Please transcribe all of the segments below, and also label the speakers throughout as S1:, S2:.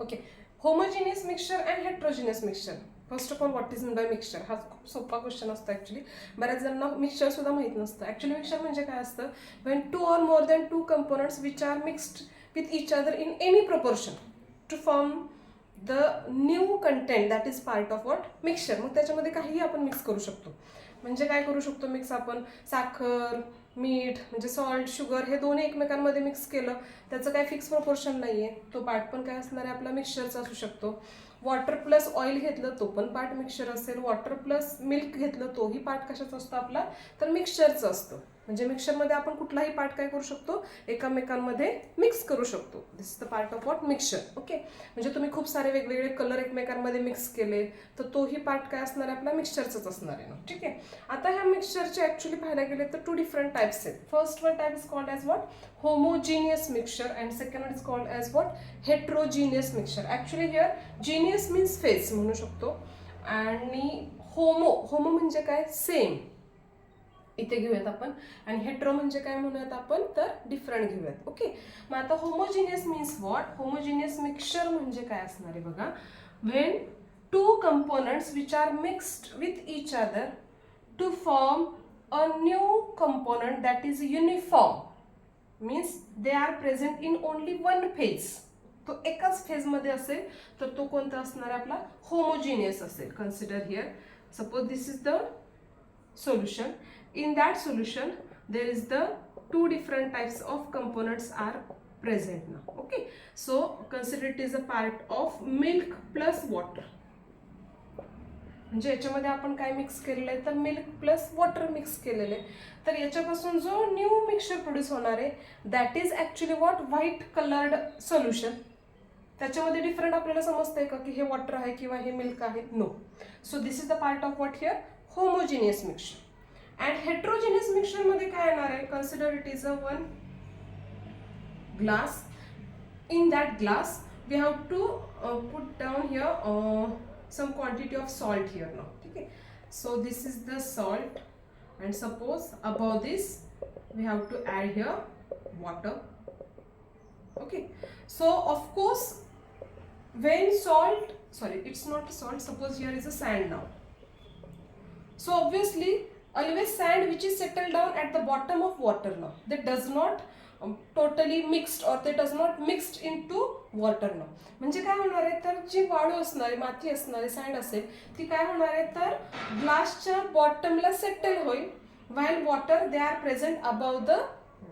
S1: Okay, homogeneous mixture and heterogeneous mixture. First of all what is mean by mixture, हा खूप सोपा question असतो actually. बऱ्याच जणांना मिक्सचर सुद्धा माहीत नसतं. ॲक्च्युली मिक्सचर म्हणजे काय असतं, when two or more than two components which are mixed with each other in any proportion to form the new content that is part of what mixture. मग त्याच्यामध्ये काहीही आपण मिक्स करू शकतो. म्हणजे काय करू शकतो मिक्स आपण, साखर, मीठ म्हणजे सॉल्ट, शुगर हे दोन्ही एकमेकांमध्ये मिक्स केलं, त्याचं काय फिक्स प्रपोर्शन नाही आहे, तो पार्ट पण काय असणार आहे आपला मिक्सचरचा असू शकतो. वॉटर प्लस ऑइल घेतलं तो पण पार्ट मिक्सचर असेल. वॉटर प्लस मिल्क घेतलं तोही पार्ट कशाचा असतो आपला, तर मिक्सचरचं असतं. म्हणजे मिक्सचरमध्ये आपण कुठलाही पार्ट काय करू शकतो, एकामेकांमध्ये मिक्स करू शकतो. This is the part of what mixture. Okay, म्हणजे तुम्ही खूप सारे वेगवेगळे कलर एकमेकांमध्ये मिक्स केले तर तोही पार्ट काय असणार आहे आपला मिक्सचरचाच असणार आहे ना. ठीक आहे, आता ह्या मिक्सचरचे ॲक्च्युली पाहायला गेले तर टू डिफरंट टाइप्स आहेत. First one type is called as what homogeneous mixture and second one is called as what heterogeneous mixture. Actually here genius means face म्हणू शकतो आणि होमो म्हणजे काय, सेम इथे घेऊयात आपण. आणि हेट्रो म्हणजे काय म्हणूयात आपण, तर डिफरंट घेऊयात. ओके, मग आता homogeneous means what, homogeneous mixture म्हणजे काय असणार आहे बघा, when two components which are mixed with each other to form a new component that is uniform, means they are present in only one phase. तो एकाच फेजमध्ये असेल तर तो कोणता असणार आहे आपला, होमोजिनियस असेल. Consider here, suppose this is the solution. In that solution there is the two different types of components are present now. Okay, so consider it is a part of milk plus water. म्हणजे याच्यामध्ये आपण काय mix केलेलं आहे, तर milk plus water mix केलेलं आहे. तर याच्यापासून जो न्यू मिक्सचर प्रोड्यूस होणार आहे that is actually what white coloured solution. त्याच्यामध्ये डिफरंट आपल्याला समजतंय का की हे वॉटर आहे किंवा हे मिल्क आहे, no. So this is the part of what here homogeneous mixture. And heterogeneous mixture मध्ये काय येणार आहे, consider it is a one glass. In that glass we have to put down here some quantity of salt here now. Okay, so this is the salt and suppose above this we have to add here water. Okay, so of course when salt, sorry it's not salt, suppose here is a sand now. So obviously always sand which is settled down at the bottom of water now, that does not totally mixed or that does not mixed into water now. म्हणजे काय होणार आहे, तर जी वाळू असणार आहे, माती असणार आहे, सँड असेल, ती काय होणार आहे तर ग्लासच्या बॉटमला सेटल होईल, while water they are present above the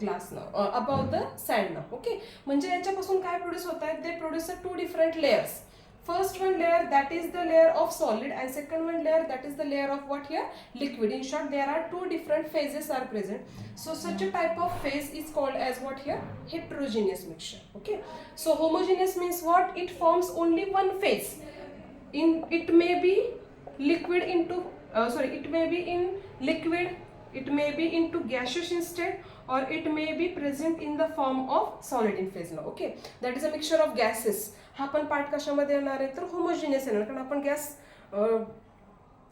S1: glass now, above the sand now. Okay, म्हणजे याच्यापासून काय प्रोड्यूस होत आहेत, they produce two different layers. First one layer that is the layer of solid and second one layer that is the layer of what here, liquid. In short there are two different phases are present. So such a type of phase is called as what here, heterogeneous mixture. Okay, so homogeneous means what, it forms only one phase. In it may be liquid into it may be in liquid, it may be into gaseous state or it may be present in the form of solid in phase now. Okay, that is a mixture of gases. हा पण part कशामध्ये येणार आहे, तर homogeneous येणार, कारण आपण gas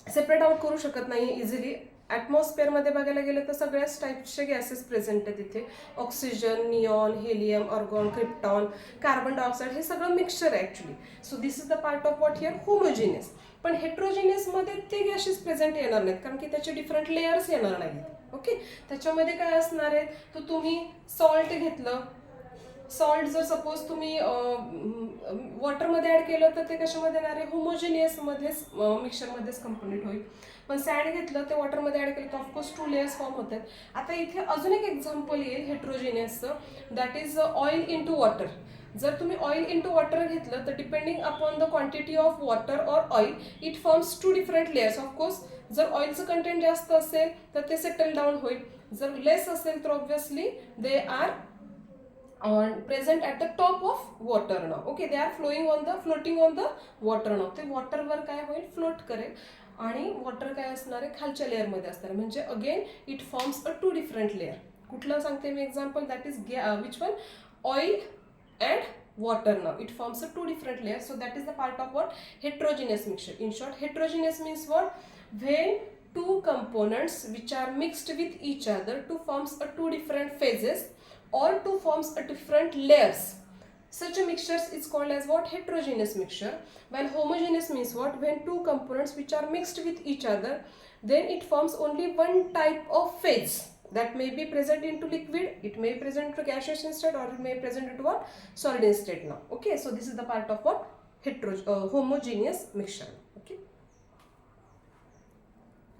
S1: separate out करू शकत नाही इझिली. ॲटमॉस्फिअरमध्ये बघायला गेलं तर सगळ्याच टाईपचे गॅसेस प्रेझेंट आहेत तिथे. Oxygen, neon, helium, argon, krypton, carbon dioxide, हे सगळं मिक्सचर आहे actually. So this is the part of what here homogeneous. पण हेट्रोजिनियसमध्ये ते गॅसेस प्रेझेंट येणार नाहीत, कारण की त्याचे डिफरंट लेयर्स येणार नाहीत. ओके, त्याच्यामध्ये काय असणार आहे, तर तुम्ही सॉल्ट घेतलं, सॉल्ट जर सपोज तुम्ही वॉटरमध्ये ॲड केलं तर ते कशामध्ये येणार आहे, होमोजिनियसमध्येच मिक्सचरमध्येच कंप्लीट होईल. पण सँड घेतलं ते वॉटरमध्ये ॲड केलं तर ऑफकोर्स टू लेयर्स फॉर्म होतात. आता इथे अजून एक एक्झाम्पल येईल हेट्रोजिनियसचं, that is oil into water. जर तुम्ही ऑइल इन टू वॉटर घेतलं तर depending upon the quantity of water or oil it forms two different layers. Of course जर ऑइलचं कंटेंट जास्त असेल तर ते सेटल डाऊन होईल, जर लेस असेल तर obviously they are present at the top of water now. Okay, they are floating on the water now. ते वॉटरवर काय होईल, फ्लोट करेल आणि वॉटर काय असणार आहे, खालच्या लेअरमध्ये असणार. म्हणजे again it forms a two different layer. कुठलं सांगते मी example, that is which one, oil and water now. It forms a two different layers. So that is the part of what, heterogeneous mixture. In short, heterogeneous means what, when two components which are mixed with each other to forms a two different phases or to forms a different layers. Such a mixture is called as what? Heterogeneous mixture. While homogeneous means what? When two components which are mixed with each other, then it forms only one type of phase that may be present into liquid, it may be present into gaseous state, or it may be present into what? Solid state now. Okay, so this is the part of what? Homogeneous mixture.